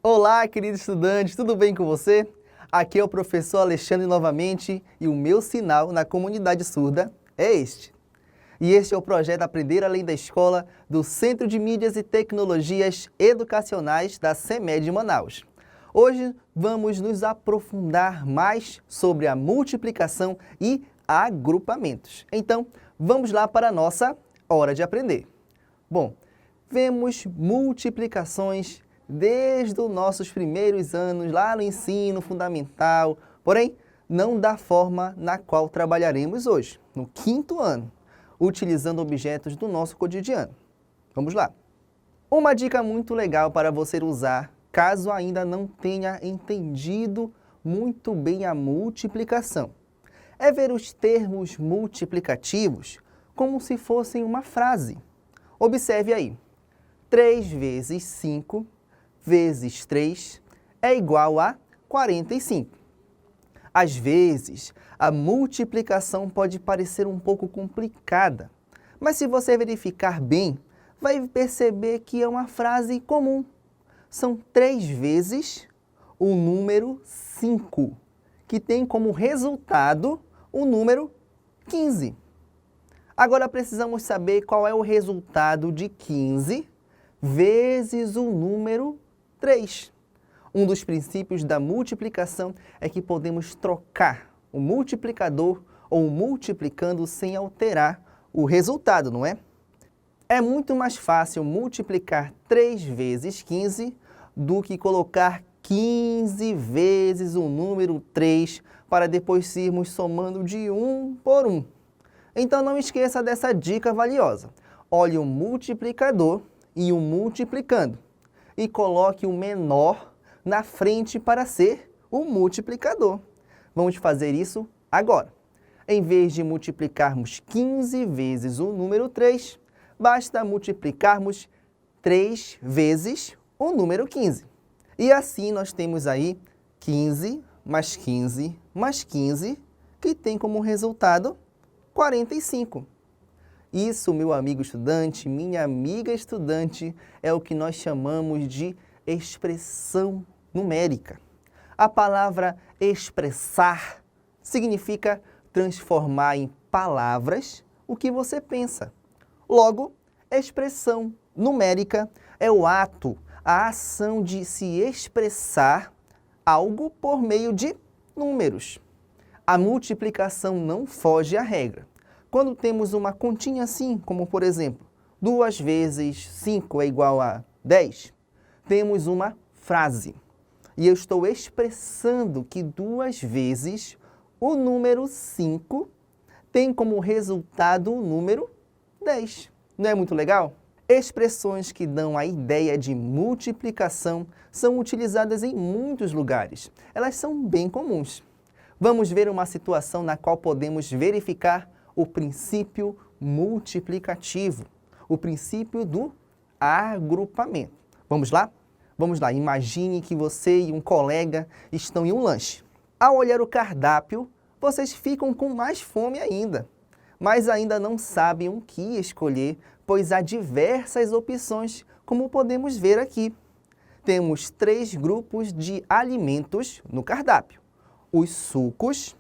Olá, queridos estudantes, tudo bem com você? Aqui é o professor Alexandre novamente e o meu sinal na comunidade surda é este. E este é o projeto Aprender Além da Escola do Centro de Mídias e Tecnologias Educacionais da CEMED de Manaus. Hoje vamos nos aprofundar mais sobre a multiplicação e agrupamentos. Então, vamos lá para a nossa hora de aprender. Bom, vemos multiplicações desde os nossos primeiros anos, lá no ensino fundamental, porém, não da forma na qual trabalharemos hoje, no 5º ano, utilizando objetos do nosso cotidiano. Vamos lá. Uma dica muito legal para você usar, caso ainda não tenha entendido muito bem a multiplicação, é ver os termos multiplicativos como se fossem uma frase. Observe aí. 3 vezes 5 vezes 3 é igual a 45. Às vezes, a multiplicação pode parecer um pouco complicada, mas se você verificar bem, vai perceber que é uma frase comum. São 3 vezes o número 5, que tem como resultado o número 15. Agora precisamos saber qual é o resultado de 15 vezes o número 3. Um dos princípios da multiplicação é que podemos trocar o multiplicador ou multiplicando sem alterar o resultado, não é? É muito mais fácil multiplicar 3 vezes 15 do que colocar 15 vezes o número 3 para depois irmos somando de 1 por 1. Então não esqueça dessa dica valiosa. Olhe o multiplicador e o multiplicando e coloque o menor na frente para ser o multiplicador. Vamos fazer isso agora. Em vez de multiplicarmos 15 vezes o número 3, basta multiplicarmos 3 vezes o número 15. E assim nós temos aí 15 mais 15 mais 15, que tem como resultado 45. Isso, meu amigo estudante, minha amiga estudante, é o que nós chamamos de expressão numérica. A palavra expressar significa transformar em palavras o que você pensa. Logo, expressão numérica é o ato, a ação de se expressar algo por meio de números. A multiplicação não foge à regra. Quando temos uma continha assim, como por exemplo, 2 vezes 5 é igual a 10, temos uma frase. E eu estou expressando que 2 vezes o número 5 tem como resultado o número 10. Não é muito legal? Expressões que dão a ideia de multiplicação são utilizadas em muitos lugares. Elas são bem comuns. Vamos ver uma situação na qual podemos verificar o princípio multiplicativo, o princípio do agrupamento. Vamos lá? Vamos lá, imagine que você e um colega estão em um lanche. Ao olhar o cardápio, vocês ficam com mais fome ainda, mas ainda não sabem o que escolher, pois há diversas opções, como podemos ver aqui. Temos 3 grupos de alimentos no cardápio: os sucos,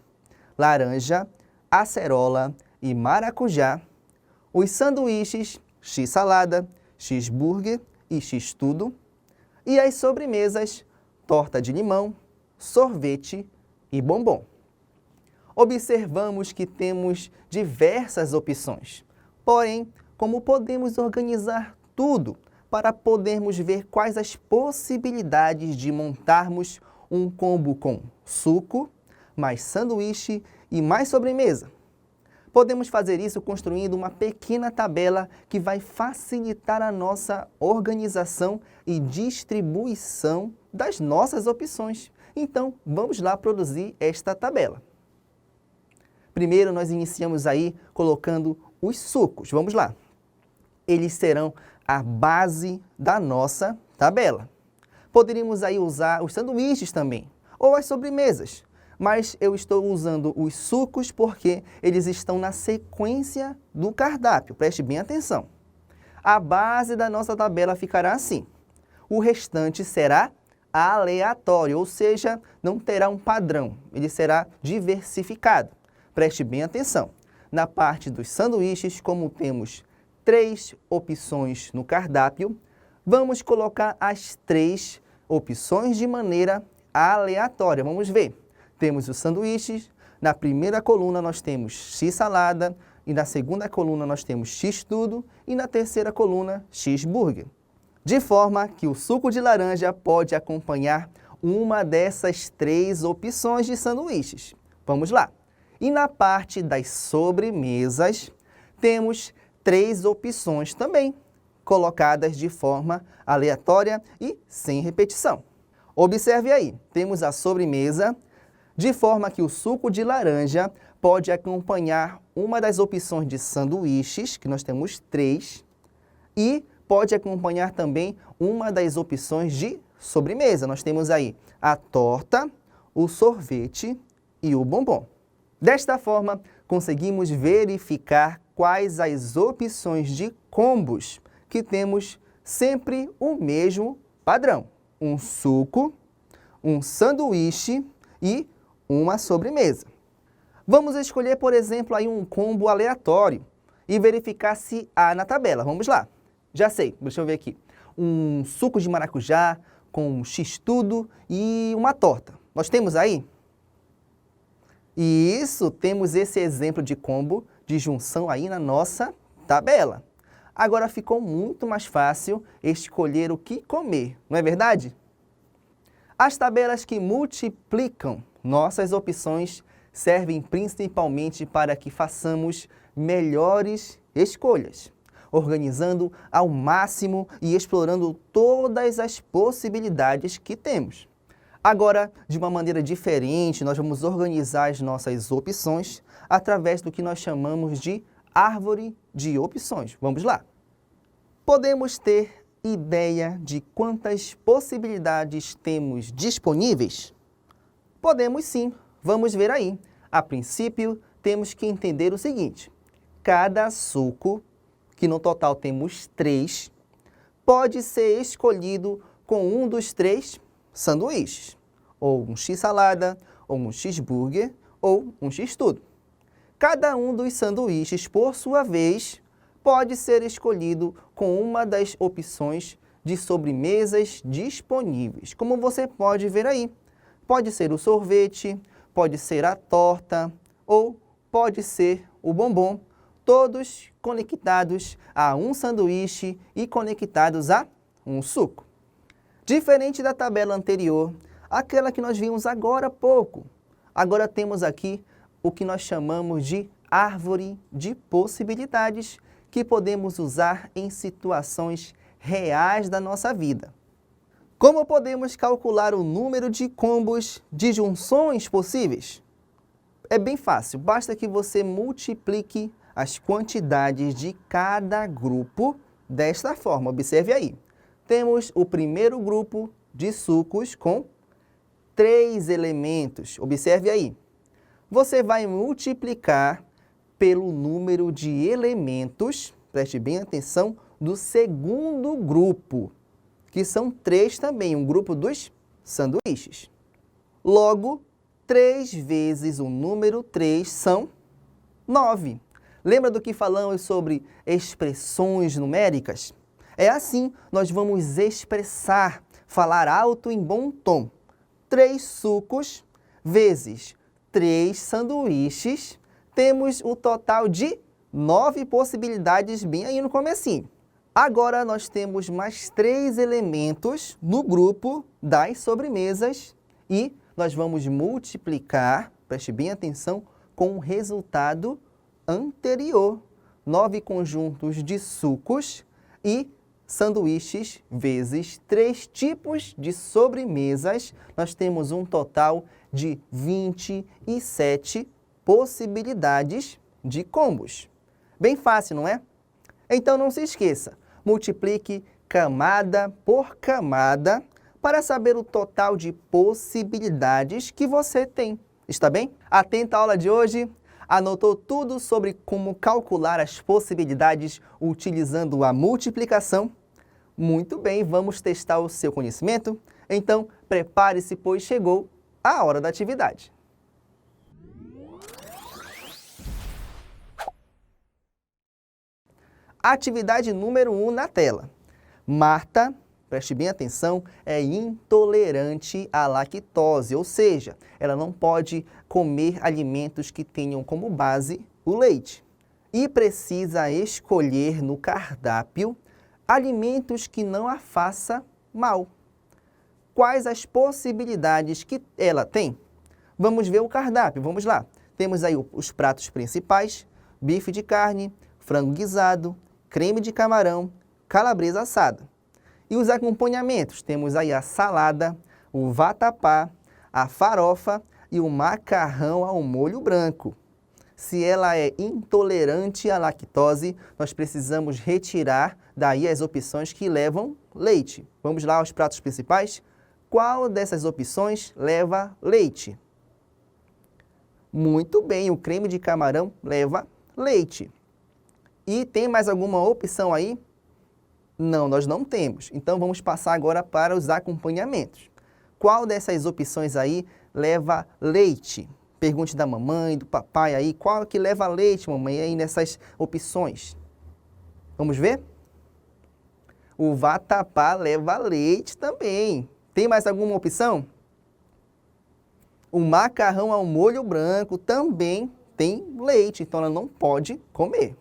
laranja, acerola e maracujá, os sanduíches, x-salada, x-burger e x-tudo, e as sobremesas, torta de limão, sorvete e bombom. Observamos que temos diversas opções, porém, como podemos organizar tudo para podermos ver quais as possibilidades de montarmos um combo com suco, mais sanduíche e mais sobremesa? Podemos fazer isso construindo uma pequena tabela que vai facilitar a nossa organização e distribuição das nossas opções. Então, vamos lá produzir esta tabela. Primeiro, nós iniciamos aí colocando os sucos. Vamos lá. Eles serão a base da nossa tabela. Poderíamos aí usar os sanduíches também, ou as sobremesas. Mas eu estou usando os sucos porque eles estão na sequência do cardápio. Preste bem atenção. A base da nossa tabela ficará assim. O restante será aleatório, ou seja, não terá um padrão, ele será diversificado. Preste bem atenção. Na parte dos sanduíches, como temos 3 opções no cardápio, vamos colocar as 3 opções de maneira aleatória. Vamos ver. Temos os sanduíches, na primeira coluna nós temos x-salada, e na segunda coluna nós temos x-tudo, e na terceira coluna x-burger. De forma que o suco de laranja pode acompanhar uma dessas 3 opções de sanduíches. Vamos lá. E na parte das sobremesas, temos 3 opções também, colocadas de forma aleatória e sem repetição. Observe aí, temos a sobremesa, de forma que o suco de laranja pode acompanhar uma das opções de sanduíches, que nós temos 3, e pode acompanhar também uma das opções de sobremesa. Nós temos aí a torta, o sorvete e o bombom. Desta forma, conseguimos verificar quais as opções de combos que temos sempre o mesmo padrão. Um suco, um sanduíche e uma sobremesa. Vamos escolher, por exemplo, aí um combo aleatório e verificar se há na tabela. Vamos lá. Já sei, deixa eu ver aqui. Um suco de maracujá com x-tudo e uma torta. Nós temos aí? Isso, temos esse exemplo de combo de junção aí na nossa tabela. Agora ficou muito mais fácil escolher o que comer, não é verdade? As tabelas que multiplicam nossas opções servem principalmente para que façamos melhores escolhas, organizando ao máximo e explorando todas as possibilidades que temos. Agora, de uma maneira diferente, nós vamos organizar as nossas opções através do que nós chamamos de árvore de opções. Vamos lá. Podemos ter ideia de quantas possibilidades temos disponíveis? Podemos sim. Vamos ver aí. A princípio, temos que entender o seguinte. Cada suco, que no total temos 3, pode ser escolhido com um dos 3 sanduíches, ou um x-salada, ou um x-burger, ou um x-tudo. Cada um dos sanduíches, por sua vez, pode ser escolhido com uma das opções de sobremesas disponíveis, como você pode ver aí. Pode ser o sorvete, pode ser a torta, ou pode ser o bombom, todos conectados a um sanduíche e conectados a um suco. Diferente da tabela anterior, aquela que nós vimos agora há pouco. Agora temos aqui o que nós chamamos de árvore de possibilidades que podemos usar em situações reais da nossa vida. Como podemos calcular o número de combos de junções possíveis? É bem fácil, basta que você multiplique as quantidades de cada grupo desta forma. Observe aí. Temos o primeiro grupo de sucos com 3 elementos. Observe aí. Você vai multiplicar pelo número de elementos, preste bem atenção, do segundo grupo, que são 3 também, um grupo dos sanduíches. Logo, 3 vezes o número 3 são 9. Lembra do que falamos sobre expressões numéricas? É assim, nós vamos expressar, falar alto em bom tom. 3 sucos vezes 3 sanduíches, temos o total de 9 possibilidades bem aí no comecinho. Agora nós temos mais 3 elementos no grupo das sobremesas e nós vamos multiplicar, preste bem atenção, com o resultado anterior. 9 conjuntos de sucos e sanduíches vezes 3 tipos de sobremesas, nós temos um total de 27 possibilidades de combos. Bem fácil, não é? Então não se esqueça, multiplique camada por camada para saber o total de possibilidades que você tem. Está bem? Atenta à aula de hoje. Anotou tudo sobre como calcular as possibilidades utilizando a multiplicação? Muito bem, vamos testar o seu conhecimento? Então, prepare-se, pois chegou a hora da atividade. Atividade número 1 na tela. Marta, preste bem atenção, é intolerante à lactose, ou seja, ela não pode comer alimentos que tenham como base o leite. E precisa escolher no cardápio alimentos que não a faça mal. Quais as possibilidades que ela tem? Vamos ver o cardápio, vamos lá. Temos aí os pratos principais: bife de carne, frango guisado, creme de camarão, calabresa assada. E os acompanhamentos, temos aí a salada, o vatapá, a farofa e o macarrão ao molho branco. Se ela é intolerante à lactose, nós precisamos retirar daí as opções que levam leite. Vamos lá aos pratos principais? Qual dessas opções leva leite? Muito bem, o creme de camarão leva leite. E tem mais alguma opção aí? Não, nós não temos. Então vamos passar agora para os acompanhamentos. Qual dessas opções aí leva leite? Pergunte da mamãe, do papai aí, qual que leva leite, mamãe, aí nessas opções? Vamos ver? O vatapá leva leite também. Tem mais alguma opção? O macarrão ao molho branco também tem leite, então ela não pode comer.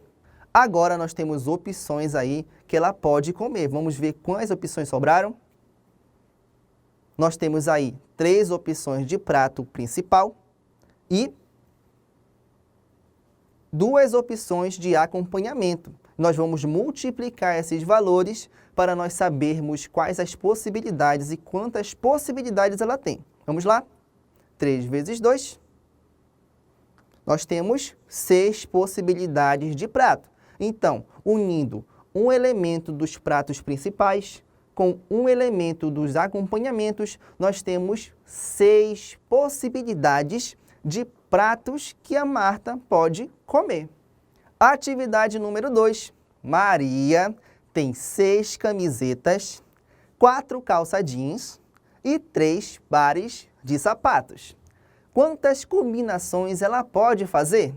Agora nós temos opções aí que ela pode comer. Vamos ver quais opções sobraram? Nós temos aí 3 opções de prato principal e 2 opções de acompanhamento. Nós vamos multiplicar esses valores para nós sabermos quais as possibilidades e quantas possibilidades ela tem. Vamos lá? 3 vezes 2. Nós temos 6 possibilidades de prato. Então, unindo um elemento dos pratos principais com um elemento dos acompanhamentos, nós temos 6 possibilidades de pratos que a Marta pode comer. Atividade número 2. Maria tem 6 camisetas, 4 calça jeans e 3 pares de sapatos. Quantas combinações ela pode fazer?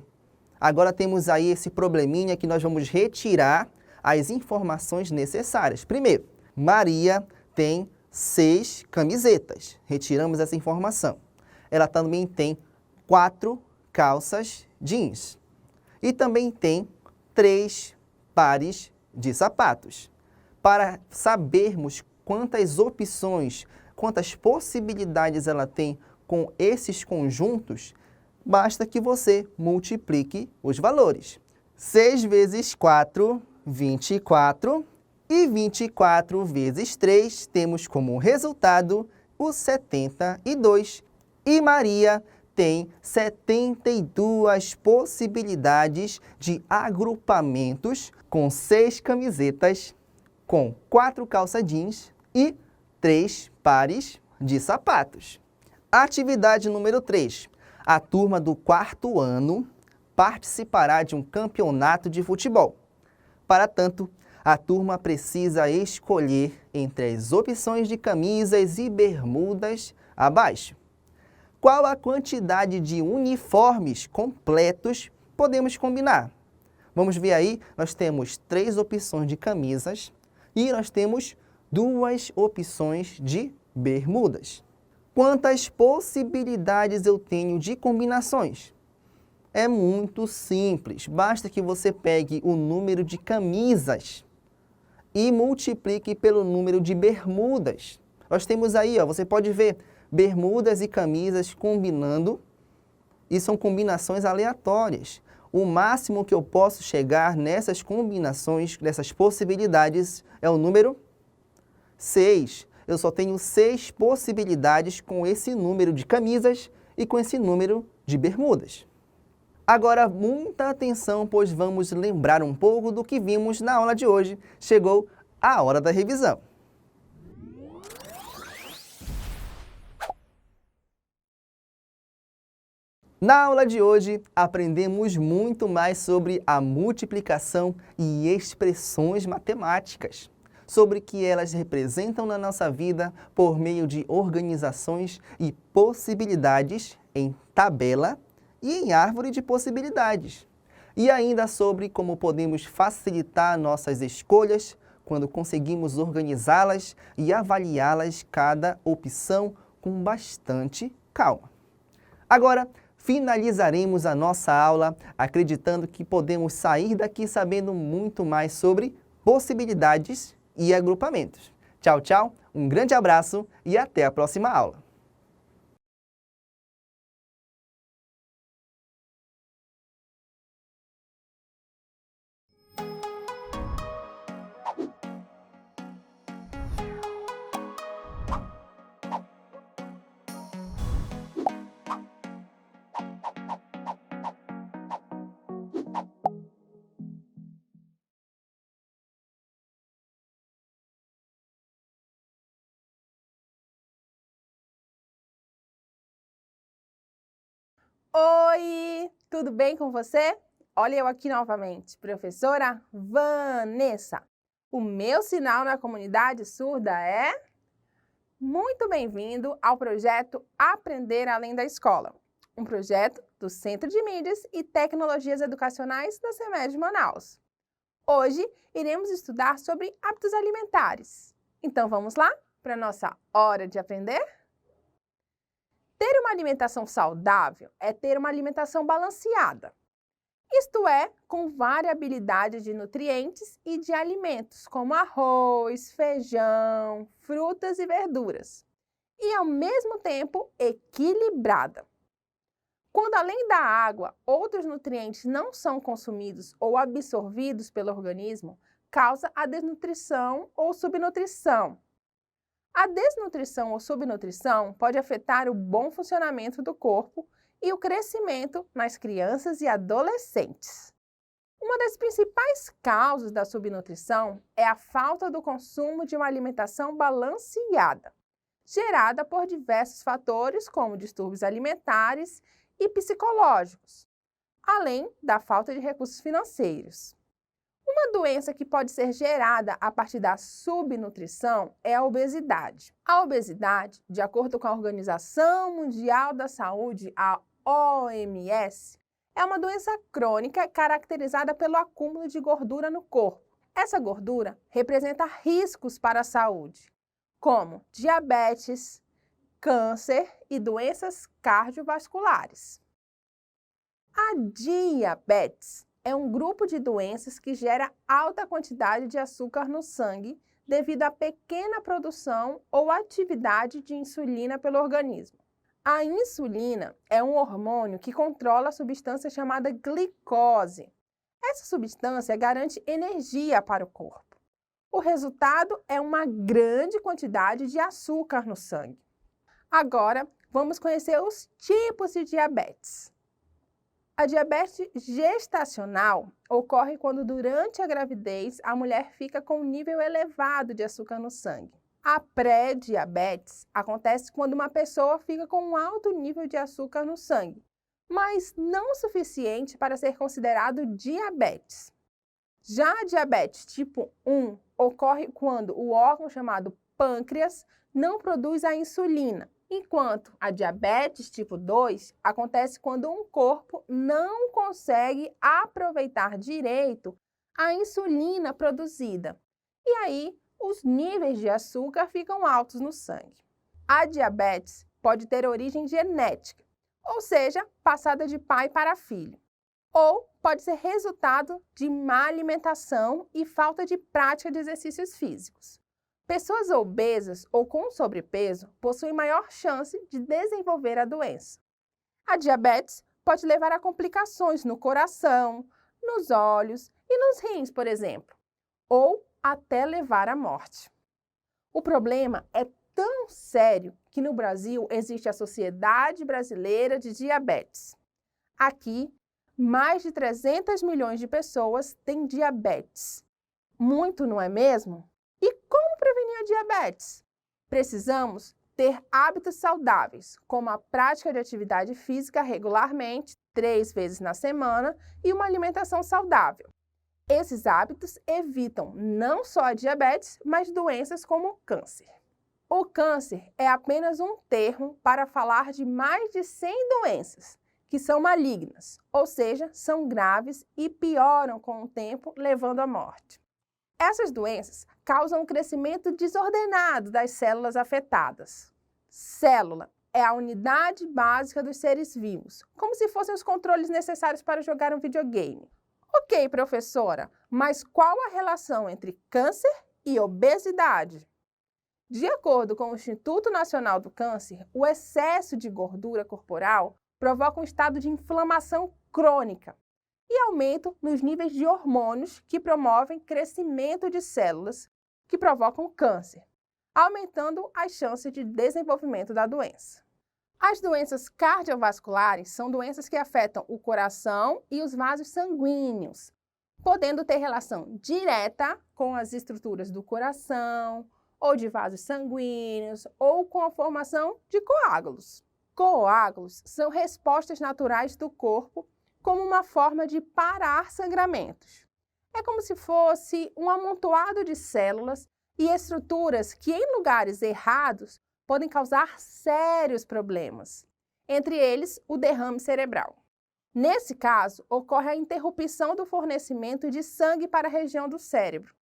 Agora temos aí esse probleminha que nós vamos retirar as informações necessárias. Primeiro, Maria tem 6 camisetas. Retiramos essa informação. Ela também tem 4 calças jeans. E também tem 3 pares de sapatos. Para sabermos quantas opções, quantas possibilidades ela tem com esses conjuntos, basta que você multiplique os valores. 6 vezes 4, 24. E 24 vezes 3 temos como resultado o 72. E Maria tem 72 possibilidades de agrupamentos com 6 camisetas, com 4 calça jeans e 3 pares de sapatos. Atividade número 3. A turma do 4º ano participará de um campeonato de futebol. Para tanto, a turma precisa escolher entre as opções de camisas e bermudas abaixo. Qual a quantidade de uniformes completos podemos combinar? Vamos ver aí, nós temos 3 opções de camisas e nós temos 2 opções de bermudas. Quantas possibilidades eu tenho de combinações? É muito simples, basta que você pegue o número de camisas e multiplique pelo número de bermudas. Nós temos aí, você pode ver, bermudas e camisas combinando, e são combinações aleatórias. O máximo que eu posso chegar nessas combinações, nessas possibilidades, é o número 6. Eu só tenho 6 possibilidades com esse número de camisas e com esse número de bermudas. Agora, muita atenção, pois vamos lembrar um pouco do que vimos na aula de hoje. Chegou a hora da revisão. Na aula de hoje, aprendemos muito mais sobre a multiplicação e expressões matemáticas. sobre o que elas representam na nossa vida por meio de organizações e possibilidades em tabela e em árvore de possibilidades. E ainda sobre como podemos facilitar nossas escolhas quando conseguimos organizá-las e avaliá-las cada opção com bastante calma. Agora, finalizaremos a nossa aula acreditando que podemos sair daqui sabendo muito mais sobre possibilidades e agrupamentos. Tchau, tchau, um grande abraço e até a próxima aula. Oi, tudo bem com você? Olha eu aqui novamente, professora Vanessa. O meu sinal na comunidade surda é... Muito bem-vindo ao projeto Aprender Além da Escola, um projeto do Centro de Mídias e Tecnologias Educacionais da CEMED de Manaus. Hoje iremos estudar sobre hábitos alimentares. Então vamos lá para a nossa hora de aprender? Ter uma alimentação saudável é ter uma alimentação balanceada. Isto é, com variabilidade de nutrientes e de alimentos, como arroz, feijão, frutas e verduras. E, ao mesmo tempo, equilibrada. Quando, além da água, outros nutrientes não são consumidos ou absorvidos pelo organismo, causa a desnutrição ou subnutrição. A desnutrição ou subnutrição pode afetar o bom funcionamento do corpo e o crescimento nas crianças e adolescentes. Uma das principais causas da subnutrição é a falta do consumo de uma alimentação balanceada, gerada por diversos fatores como distúrbios alimentares e psicológicos, além da falta de recursos financeiros. Uma doença que pode ser gerada a partir da subnutrição é a obesidade. A obesidade, de acordo com a Organização Mundial da Saúde, a OMS, é uma doença crônica caracterizada pelo acúmulo de gordura no corpo. Essa gordura representa riscos para a saúde, como diabetes, câncer e doenças cardiovasculares. A diabetes é um grupo de doenças que gera alta quantidade de açúcar no sangue devido à pequena produção ou atividade de insulina pelo organismo. A insulina é um hormônio que controla a substância chamada glicose. Essa substância garante energia para o corpo. O resultado é uma grande quantidade de açúcar no sangue. Agora, vamos conhecer os tipos de diabetes. A diabetes gestacional ocorre quando, durante a gravidez, a mulher fica com um nível elevado de açúcar no sangue. A pré-diabetes acontece quando uma pessoa fica com um alto nível de açúcar no sangue, mas não o suficiente para ser considerado diabetes. Já a diabetes tipo 1 ocorre quando o órgão chamado pâncreas não produz a insulina, enquanto a diabetes tipo 2 acontece quando um corpo não consegue aproveitar direito a insulina produzida. E aí, os níveis de açúcar ficam altos no sangue. A diabetes pode ter origem genética, ou seja, passada de pai para filho. Ou pode ser resultado de má alimentação e falta de prática de exercícios físicos. Pessoas obesas ou com sobrepeso possuem maior chance de desenvolver a doença. A diabetes pode levar a complicações no coração, nos olhos e nos rins, por exemplo, ou até levar à morte. O problema é tão sério que no Brasil existe a Sociedade Brasileira de Diabetes. Aqui, mais de 300 milhões de pessoas têm diabetes. Muito, não é mesmo? E como prevenir a diabetes? Precisamos ter hábitos saudáveis, como a prática de atividade física regularmente, 3 vezes na semana, e uma alimentação saudável. Esses hábitos evitam não só a diabetes, mas doenças como o câncer. O câncer é apenas um termo para falar de mais de 100 doenças que são malignas, ou seja, são graves e pioram com o tempo, levando à morte. Essas doenças causam um crescimento desordenado das células afetadas. Célula é a unidade básica dos seres vivos, como se fossem os controles necessários para jogar um videogame. Ok, professora, mas qual a relação entre câncer e obesidade? De acordo com o Instituto Nacional do Câncer, o excesso de gordura corporal provoca um estado de inflamação crônica e aumento nos níveis de hormônios que promovem crescimento de células que provocam câncer, aumentando as chances de desenvolvimento da doença. As doenças cardiovasculares são doenças que afetam o coração e os vasos sanguíneos, podendo ter relação direta com as estruturas do coração, ou de vasos sanguíneos, ou com a formação de coágulos. Coágulos são respostas naturais do corpo como uma forma de parar sangramentos. É como se fosse um amontoado de células e estruturas que, em lugares errados, podem causar sérios problemas, entre eles o derrame cerebral. Nesse caso, ocorre a interrupção do fornecimento de sangue para a região do cérebro.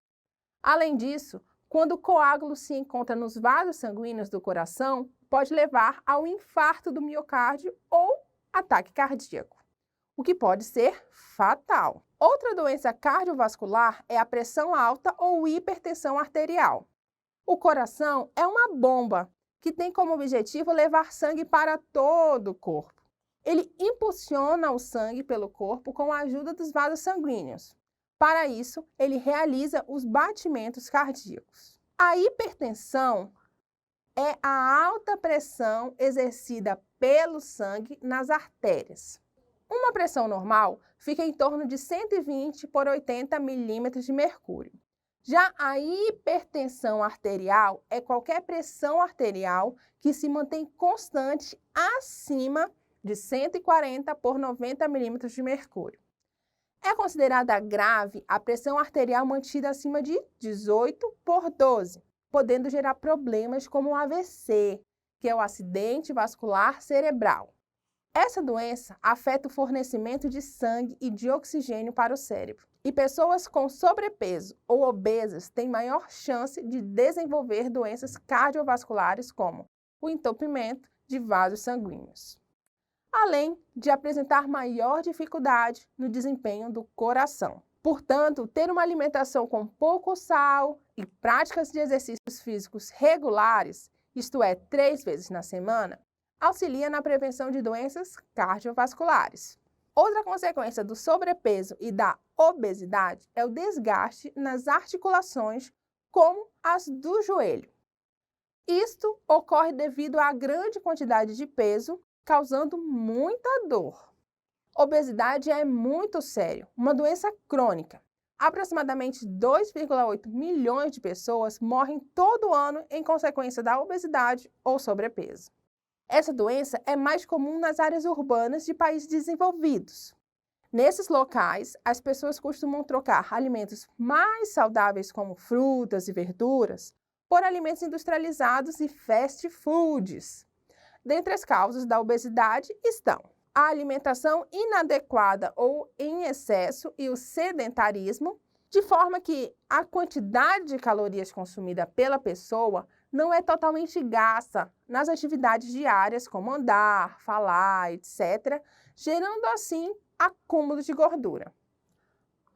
Além disso, quando o coágulo se encontra nos vasos sanguíneos do coração, pode levar ao infarto do miocárdio ou ataque cardíaco, o que pode ser fatal. Outra doença cardiovascular é a pressão alta ou hipertensão arterial. O coração é uma bomba que tem como objetivo levar sangue para todo o corpo. Ele impulsiona o sangue pelo corpo com a ajuda dos vasos sanguíneos. Para isso, ele realiza os batimentos cardíacos. A hipertensão é a alta pressão exercida pelo sangue nas artérias. Uma pressão normal fica em torno de 120 por 80 milímetros de mercúrio. Já a hipertensão arterial é qualquer pressão arterial que se mantém constante acima de 140 por 90 milímetros de mercúrio. É considerada grave a pressão arterial mantida acima de 18 por 12, podendo gerar problemas como o AVC, que é o acidente vascular cerebral. Essa doença afeta o fornecimento de sangue e de oxigênio para o cérebro. E pessoas com sobrepeso ou obesas têm maior chance de desenvolver doenças cardiovasculares como o entupimento de vasos sanguíneos, além de apresentar maior dificuldade no desempenho do coração. Portanto, ter uma alimentação com pouco sal e práticas de exercícios físicos regulares, isto é, 3 vezes na semana, auxilia na prevenção de doenças cardiovasculares. Outra consequência do sobrepeso e da obesidade é o desgaste nas articulações, como as do joelho. Isto ocorre devido à grande quantidade de peso, causando muita dor. Obesidade é muito sério, uma doença crônica. Aproximadamente 2,8 milhões de pessoas morrem todo ano em consequência da obesidade ou sobrepeso. Essa doença é mais comum nas áreas urbanas de países desenvolvidos. Nesses locais, as pessoas costumam trocar alimentos mais saudáveis, como frutas e verduras, por alimentos industrializados e fast foods. Dentre as causas da obesidade estão a alimentação inadequada ou em excesso e o sedentarismo, de forma que a quantidade de calorias consumida pela pessoa não é totalmente gasta nas atividades diárias, como andar, falar, etc., gerando assim acúmulo de gordura.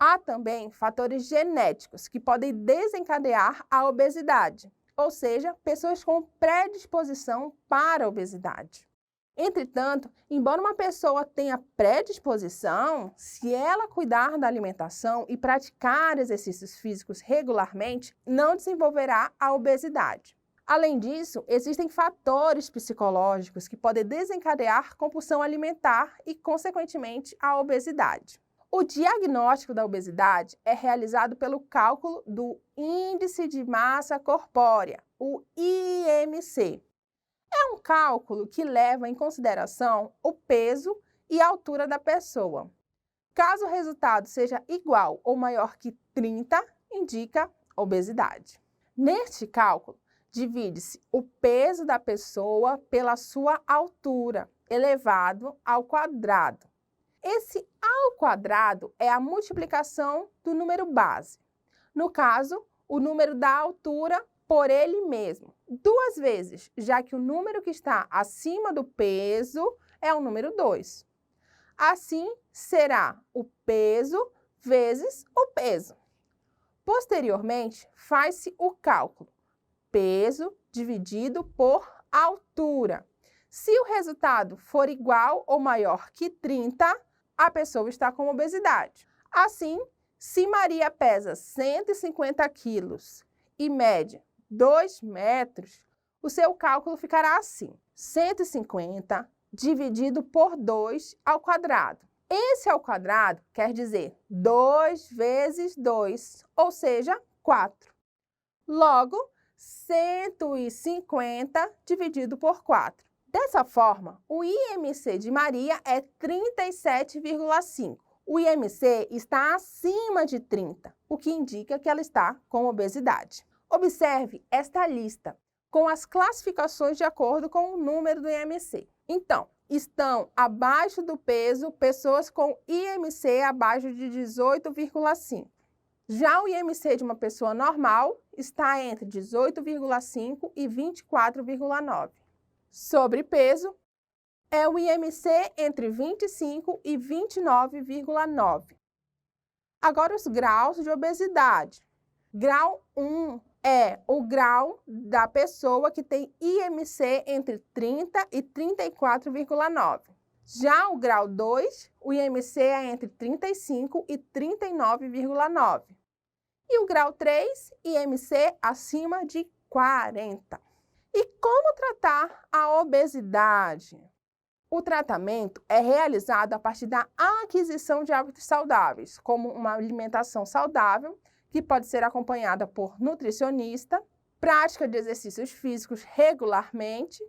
Há também fatores genéticos que podem desencadear a obesidade, ou seja, pessoas com predisposição para a obesidade. Entretanto, embora uma pessoa tenha predisposição, se ela cuidar da alimentação e praticar exercícios físicos regularmente, não desenvolverá a obesidade. Além disso, existem fatores psicológicos que podem desencadear compulsão alimentar e, consequentemente, a obesidade. O diagnóstico da obesidade é realizado pelo cálculo do Índice de Massa Corpórea, o IMC. É um cálculo que leva em consideração o peso e a altura da pessoa. Caso o resultado seja igual ou maior que 30, indica obesidade. Neste cálculo, divide-se o peso da pessoa pela sua altura, elevado ao quadrado. Esse ao quadrado é a multiplicação do número base. No caso, o número da altura por ele mesmo, 2 vezes, já que o número que está acima do peso é o número 2. Assim, será o peso vezes o peso. Posteriormente, faz-se o cálculo peso dividido por altura. Se o resultado for igual ou maior que 30, a pessoa está com obesidade. Assim, se Maria pesa 150 quilos e mede 2 metros, o seu cálculo ficará assim: 150 dividido por 2 ao quadrado. Esse ao quadrado quer dizer 2 vezes 2, ou seja, 4. Logo, 150 dividido por 4. Dessa forma, o IMC de Maria é 37,5. O IMC está acima de 30, o que indica que ela está com obesidade. Observe esta lista com as classificações de acordo com o número do IMC. Então, estão abaixo do peso pessoas com IMC abaixo de 18,5. Já o IMC de uma pessoa normal está entre 18,5 e 24,9. Sobrepeso é o IMC entre 25 e 29,9. Agora os graus de obesidade. Grau 1 é o grau da pessoa que tem IMC entre 30 e 34,9. Já o grau 2, o IMC é entre 35 e 39,9. E o grau 3, IMC acima de 40. E como tratar a obesidade? O tratamento é realizado a partir da aquisição de hábitos saudáveis, como uma alimentação saudável, que pode ser acompanhada por nutricionista, prática de exercícios físicos regularmente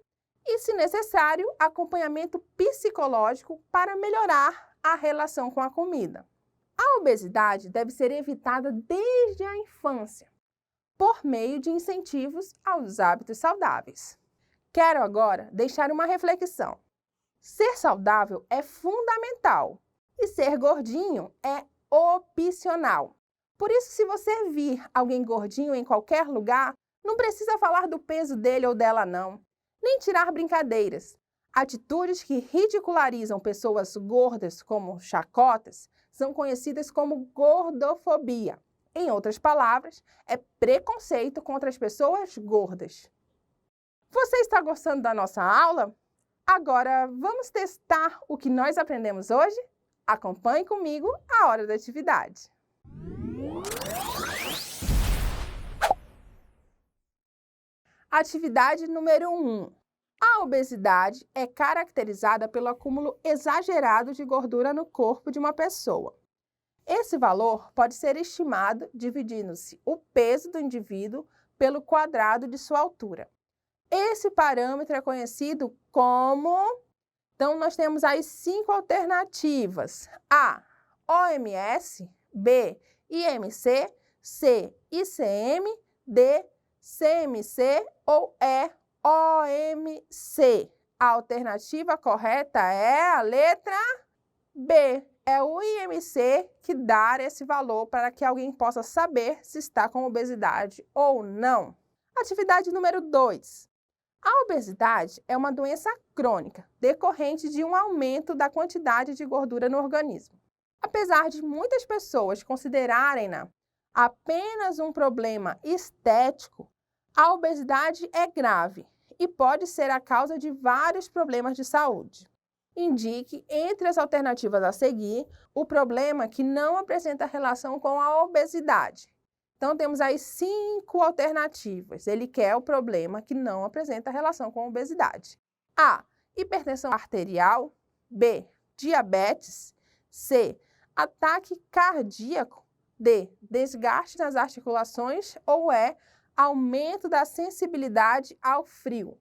e, se necessário, acompanhamento psicológico para melhorar a relação com a comida. A obesidade deve ser evitada desde a infância, por meio de incentivos aos hábitos saudáveis. Quero agora deixar uma reflexão. Ser saudável é fundamental e ser gordinho é opcional. Por isso, se você vir alguém gordinho em qualquer lugar, não precisa falar do peso dele ou dela não, nem tirar brincadeiras. Atitudes que ridicularizam pessoas gordas como chacotas são conhecidas como gordofobia. Em outras palavras, é preconceito contra as pessoas gordas. Você está gostando da nossa aula? Agora, vamos testar o que nós aprendemos hoje? Acompanhe comigo a hora da atividade. Atividade número 1. A obesidade é caracterizada pelo acúmulo exagerado de gordura no corpo de uma pessoa. Esse valor pode ser estimado dividindo-se o peso do indivíduo pelo quadrado de sua altura. Esse parâmetro é conhecido como... Então, nós temos aí 5 alternativas. A, OMS. B, IMC. C, ICM. D, CMC ou E, OMC. A alternativa correta é a letra B. É o IMC que dá esse valor para que alguém possa saber se está com obesidade ou não. Atividade número 2. A obesidade é uma doença crônica, decorrente de um aumento da quantidade de gordura no organismo. Apesar de muitas pessoas considerarem-na apenas um problema estético, a obesidade é grave e pode ser a causa de vários problemas de saúde. Indique, entre as alternativas a seguir, o problema que não apresenta relação com a obesidade. Então, temos aí 5 alternativas. Ele quer o problema que não apresenta relação com a obesidade. A, hipertensão arterial. B, diabetes. C, ataque cardíaco. D, desgaste nas articulações. Ou E, aumento da sensibilidade ao frio.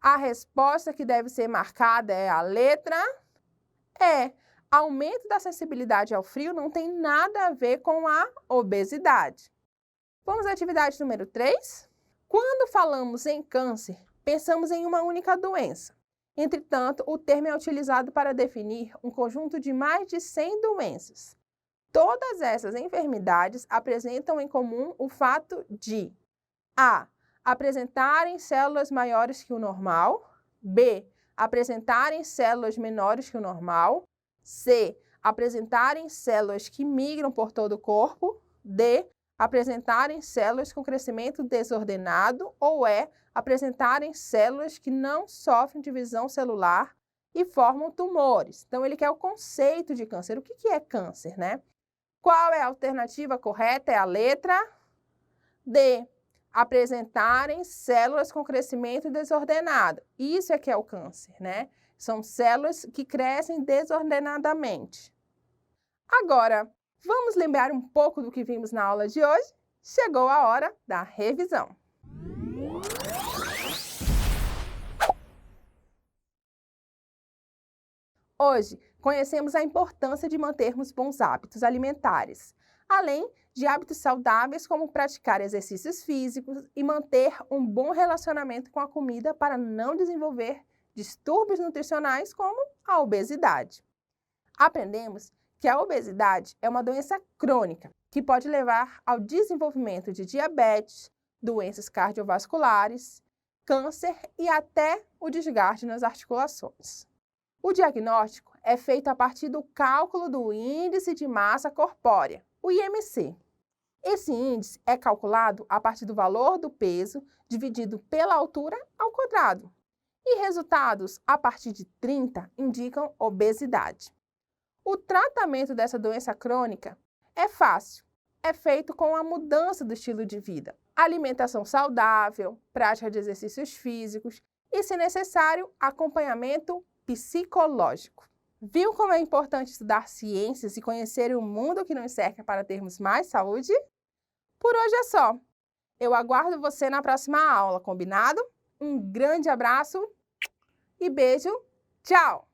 A resposta que deve ser marcada é a letra E, Aumento da sensibilidade ao frio não tem nada a ver com a obesidade. Vamos à atividade número 3? Quando falamos em câncer, pensamos em uma única doença. Entretanto, o termo é utilizado para definir um conjunto de mais de 100 doenças. Todas essas enfermidades apresentam em comum o fato de a. Apresentarem células maiores que o normal, b. Apresentarem células menores que o normal, c. Apresentarem células que migram por todo o corpo, d. Apresentarem células com crescimento desordenado ou e. Apresentarem células que não sofrem divisão celular e formam tumores. Então, ele quer o conceito de câncer. O que é câncer, né? Qual é a alternativa correta? É a letra D. Apresentarem células com crescimento desordenado. Isso é que é o câncer, né? São células que crescem desordenadamente. Agora, vamos lembrar um pouco do que vimos na aula de hoje? Chegou a hora da revisão. Hoje, conhecemos a importância de mantermos bons hábitos alimentares, além de hábitos saudáveis como praticar exercícios físicos e manter um bom relacionamento com a comida para não desenvolver distúrbios nutricionais como a obesidade. Aprendemos que a obesidade é uma doença crônica que pode levar ao desenvolvimento de diabetes, doenças cardiovasculares, câncer e até o desgaste nas articulações. O diagnóstico é feito a partir do cálculo do Índice de Massa Corpórea, o IMC. Esse índice é calculado a partir do valor do peso dividido pela altura ao quadrado. E resultados a partir de 30 indicam obesidade. O tratamento dessa doença crônica é fácil. É feito com a mudança do estilo de vida, alimentação saudável, prática de exercícios físicos e, se necessário, acompanhamento psicológico. Viu como é importante estudar ciências e conhecer o mundo que nos cerca para termos mais saúde? Por hoje é só. Eu aguardo você na próxima aula, combinado? Um grande abraço e beijo. Tchau!